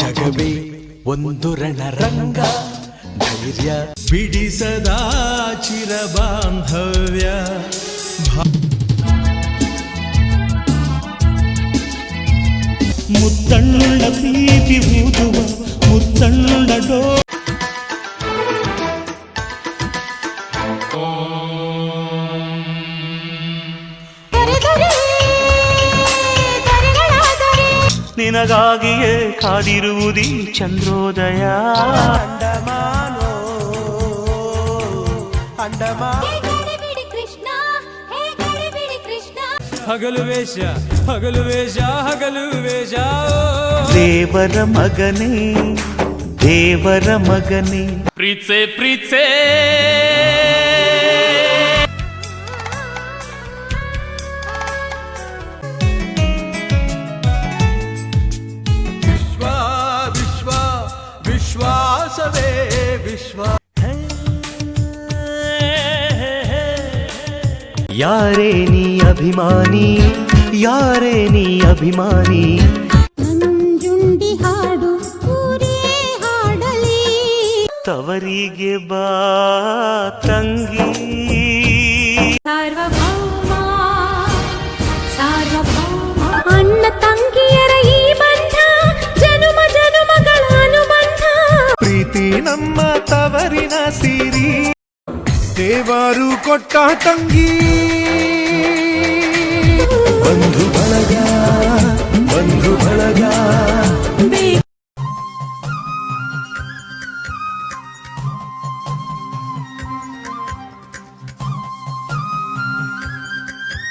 ಜಗವೇ ಒಂದು ರಣರಂಗ, ಧೈರ್ಯ ಬಿಡಿಸದ ಚಿರ ಬಾಂಧವ್ಯ. ಮುತ್ತಣ್ಣ ಪ್ರೀತಿ ಊದುವ ಮುತ್ತಣ್ಣ ಡೋ. ನಿನಗಾಗಿಯೇ ಕಾದಿರುವುದೀ ಚಂದ್ರೋದಯ. ಅಂಡಮಾನೋ ಹಗಲು ವೇಷ ಹಗಲು ವೇಷ ಹಗಲು ವೇಷ. ದೇವರ ಮಗನೇ ದೇವರ ಮಗನೇ ಪ್ರೀತ್ಸೆ ಪ್ರೀತ್ಸೆ. ವಿಶ್ವ ವಿಶ್ವ ವಿಶ್ವಾಸವೇ ವಿಶ್ವ. ಯಾರೇ ನೀ ಅಭಿಮಾನಿ, ಯಾರೇ ನೀ ಅಭಿಮಾನಿ. ನಂಜುಂಡಿ ಹಾಡು ಊರೇ ಹಾಡಲಿ, ತವರಿಗೆ ಬಾ ತಂಗಿ. ಸಾರ್ವಭೌಮ ಸಾರ್ವಭೌಮ. ಅಣ್ಣ ತಂಗಿಯರ ಈ ಬಂಧ ಜನುಮ ಜನುಮಗಳ ಅನುಬಂಧ. ಪ್ರೀತಿ ನಮ್ಮ ತವರಿನ ಸಿರಿ, ದೇವರು ಕೊಟ್ಟ ತಂಗಿ.